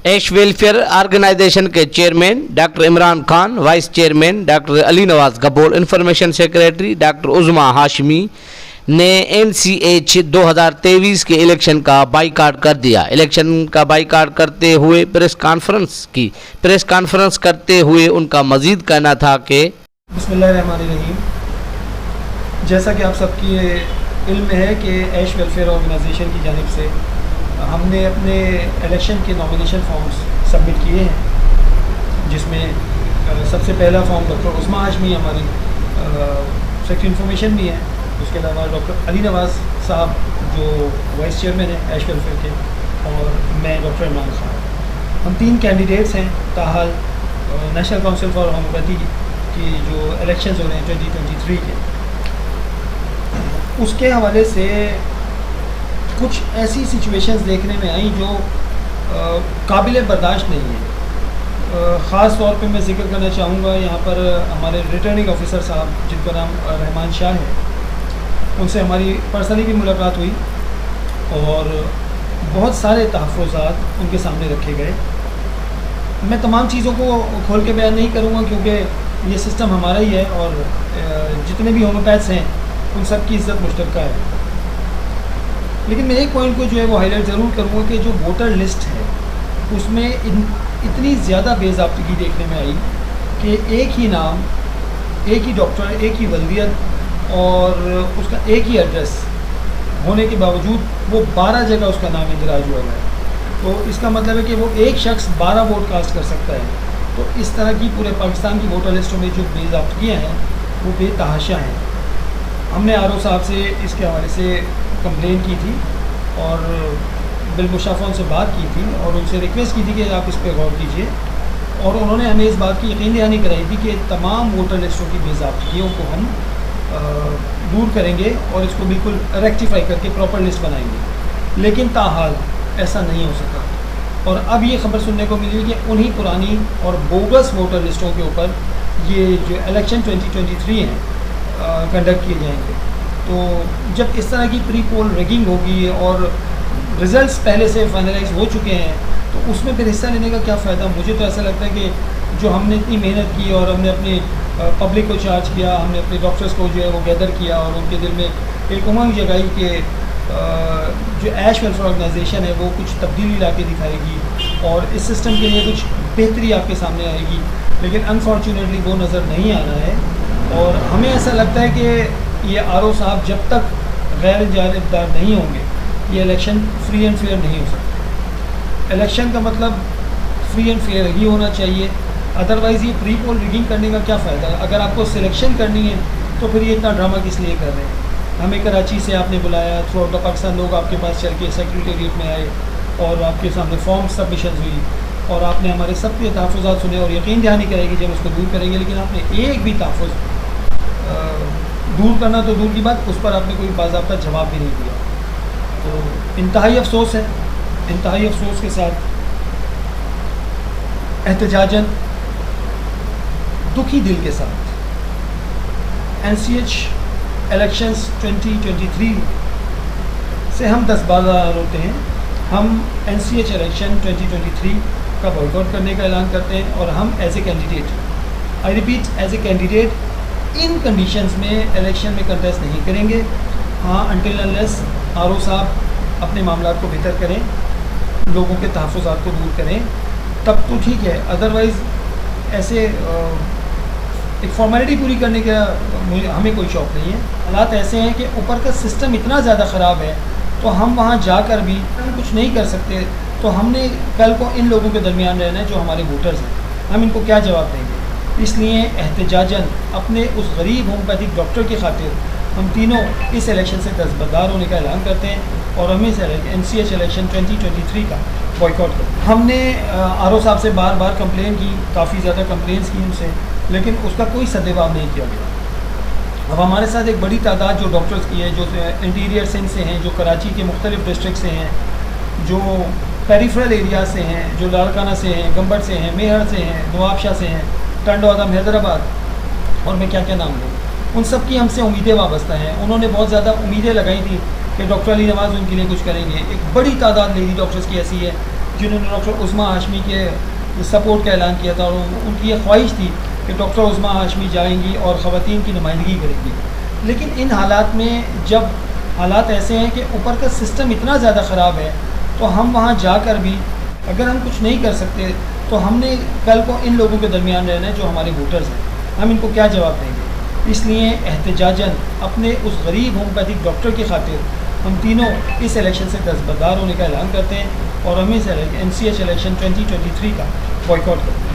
ایش welfare organisation کے chairman doctor Imran Khan, vice chairman doctor Ali Nawaz Gabol, information secretary doctor Uzma Hashmi نے NCH 2023 کے election کا بائیکاٹ کر دیا۔ الیکشن کا بائیکاٹ کرتے ہوئے پریس کانفرنس کرتے ہوئے ان کا مزید کہنا تھا کہ بسم اللہ الرحمن الرحیم۔ جیسا کہ آپ سب کی علم ہے کہ ایش ویلفیئر آرگنائزیشن کی جانب سے ہم نے اپنے الیکشن کے نامینیشن فارمز سبمٹ کیے ہیں، جس میں سب سے پہلا فارم ڈاکٹر عظما ہاشمی ہماری سیکٹری انفارمیشن بھی ہے، اس کے علاوہ ڈاکٹر علی نواز صاحب جو وائس چیئرمین ہیں ایش ویلفیئر کے، اور میں ڈاکٹر عمران خان۔ ہم 3 کینڈیڈیٹس ہیں تاحال نیشنل کونسل فار ہومیوپیتھی کی جو الیکشنز ہو رہے ہیں 2023 کے، اس کے حوالے سے کچھ ایسی سچویشنز دیکھنے میں آئیں جو قابل برداشت نہیں ہیں۔ خاص طور پہ میں ذکر کرنا چاہوں گا یہاں پر ہمارے ریٹرننگ آفیسر صاحب جن کا نام رحمان شاہ ہے، ان سے ہماری پرسنلی بھی ملاقات ہوئی اور بہت سارے تحفظات ان کے سامنے رکھے گئے۔ میں تمام چیزوں کو کھول کے بیان نہیں کروں گا کیونکہ یہ سسٹم ہمارا ہی ہے اور جتنے بھی ہومیوپیتھس ہیں ان سب کی عزت مشترکہ ہے، لیکن میں ایک پوائنٹ کو جو ہے وہ ہائی لائٹ ضرور کروں گا کہ جو ووٹر لسٹ ہے اس میں اتنی زیادہ بے ضابطگی دیکھنے میں آئی کہ ایک ہی نام، ایک ہی ڈاکٹر، ایک ہی ولدیت اور اس کا ایک ہی ایڈریس ہونے کے باوجود وہ 12 جگہ اس کا نام اندراج ہوا ہے۔ تو اس کا مطلب ہے کہ وہ ایک شخص 12 ووٹ کاسٹ کر سکتا ہے۔ تو اس طرح کی پورے پاکستان کی ووٹر لسٹوں میں جو بے ضابطگیاں ہیں وہ بے تحاشا ہیں۔ ہم نے RO صاحب سے اس کے حوالے سے کمپلین کی تھی اور بالمشافہ ان سے بات کی تھی اور ان سے ریکویسٹ کی تھی کہ آپ اس پہ غور کیجئے، اور انہوں نے ہمیں اس بات کی یقین دہانی کرائی تھی کہ تمام ووٹر لسٹوں کی بے ضابطگیوں کو ہم دور کریں گے اور اس کو بالکل ریکٹیفائی کر کے پراپر لسٹ بنائیں گے، لیکن تاحال ایسا نہیں ہو سکا۔ اور اب یہ خبر سننے کو ملی کہ انہی پرانی اور بوگس ووٹر لسٹوں کے اوپر یہ جو الیکشن 2023 ہیں کنڈکٹ کیے جائیں گے۔ تو جب اس طرح کی پری پول ریگنگ ہوگی اور ریزلٹس پہلے سے فائنلائز ہو چکے ہیں تو اس میں پھر حصہ لینے کا کیا فائدہ؟ مجھے تو ایسا لگتا ہے کہ جو ہم نے اتنی محنت کی اور ہم نے اپنی پبلک کو چارج کیا، ہم نے اپنے ڈاکٹرز کو جو ہے وہ گیدر کیا اور ان کے دل میں ایک امنگ جگائی کہ جو ایش ویلفیئر آرگنائزیشن ہے وہ کچھ تبدیلی لا کے دکھائے گی اور اس سسٹم کے لیے کچھ بہتری آپ کے سامنے آئے گی، لیکن انفارچونیٹلی وہ نظر نہیں آ رہا ہے۔ اور ہمیں ایسا لگتا ہے کہ یہ RO صاحب جب تک غیر جانبدار نہیں ہوں گے یہ الیکشن فری اینڈ فیئر نہیں ہو سکتا۔ الیکشن کا مطلب فری اینڈ فیئر ہی ہونا چاہیے، ادروائز یہ پری پول ریگنگ کرنے کا کیا فائدہ؟ اگر آپ کو سلیکشن کرنی ہے تو پھر یہ اتنا ڈرامہ کس لیے کر رہے ہیں؟ ہمیں کراچی سے آپ نے بلایا، تھرو آؤٹ دا پاکستان لوگ آپ کے پاس چل کے سیکریٹریٹ میں آئے اور آپ کے سامنے فارم سبمیشنز ہوئی اور آپ نے ہمارے سب کے تحفظات سنے اور یقین دہانی کرے گی جب اس کو دور کریں گے، لیکن آپ نے ایک بھی تحفظ دور کرنا تو دور کی بات، اس پر آپ نے کوئی باضابطہ جواب بھی نہیں دیا۔ تو انتہائی افسوس ہے، انتہائی افسوس کے ساتھ احتجاجاً دکھی دل کے ساتھ NCH الیکشنز 2023 سے ہم دستبردار ہوتے ہیں۔ ہم NCH الیکشن 2023 کا بائیکاٹ کرنے کا اعلان کرتے ہیں اور ہم as a candidate, I repeat as a candidate, in conditions میں الیکشن میں کنٹیسٹ نہیں کریں گے۔ ہاں انٹل انلیس RO صاحب اپنے معاملات کو بہتر کریں، لوگوں کے تحفظات کو دور کریں، تب تو ٹھیک ہے، ادروائز ایسے ایک فارمیلٹی پوری کرنے کا ہمیں کوئی شوق نہیں ہے۔ حالات ایسے ہیں کہ اوپر کا سسٹم اتنا زیادہ خراب ہے تو ہم وہاں جا کر بھی ہم کچھ نہیں کر سکتے، تو ہم نے کل کو ان لوگوں کے درمیان رہنا ہے جو ہمارے ووٹرز ہیں، ہم ان کو کیا جواب دیں گے؟ اس لیے احتجاجاً اپنے اس غریب ہومیوپیتھک ڈاکٹر کی خاطر ہم تینوں اس الیکشن سے دستبردار ہونے کا اعلان کرتے ہیں اور ہم اس NCH الیکشن 2023 کا بائیکاٹ کرتے ہیں۔ ہم نے RO صاحب سے بار بار کمپلین کی، کافی زیادہ کمپلینس کی ان سے، لیکن اس کا کوئی سدجواب نہیں کیا گیا۔ اب ہمارے ساتھ ایک بڑی تعداد جو ڈاکٹرز کی ہے، جو انٹیریئر سندھ سے ہیں، جو کراچی کے مختلف ڈسٹرکٹ سے ہیں، جو پیریفرل ایریا سے ہیں، جو لاڑکانہ سے ہیں، گمبر سے ہیں، میہر سے ہیں، نواب شاہ سے ہیں، ٹنڈو آدم، حیدرآباد، اور میں کیا کیا نام لوں، ان سب کی ہم سے امیدیں وابستہ ہیں۔ انہوں نے بہت زیادہ امیدیں لگائی تھی کہ ڈاکٹر علی نواز ان کے لیے کچھ کریں گے۔ ایک بڑی تعداد لیڈی ڈاکٹرز کی ایسی ہے جنہوں نے ڈاکٹر عظمیٰ ہاشمی کے سپورٹ کا اعلان کیا تھا، اور ان کی یہ خواہش تھی کہ ڈاکٹر عظمیٰ ہاشمی جائیں گی اور خواتین کی نمائندگی کریں گی. لیکن ان حالات میں جب حالات ایسے ہیں کہ اوپر کا سسٹم اتنا زیادہ خراب ہے، تو ہم وہاں جا کر بھی اگر ہم کچھ نہیں کر سکتے تو ہم نے کل کو ان لوگوں کے درمیان رہنا ہے جو ہمارے ووٹرز ہیں، ہم ان کو کیا جواب دیں گے. اس لیے احتجاجاً اپنے اس غریب ہومیوپیتھک ڈاکٹر کی خاطر ہم تینوں اس الیکشن سے دستبردار ہونے کا اعلان کرتے ہیں اور ہم اس NCH الیکشن 2023 کا بائیکاٹ کرتے ہیں.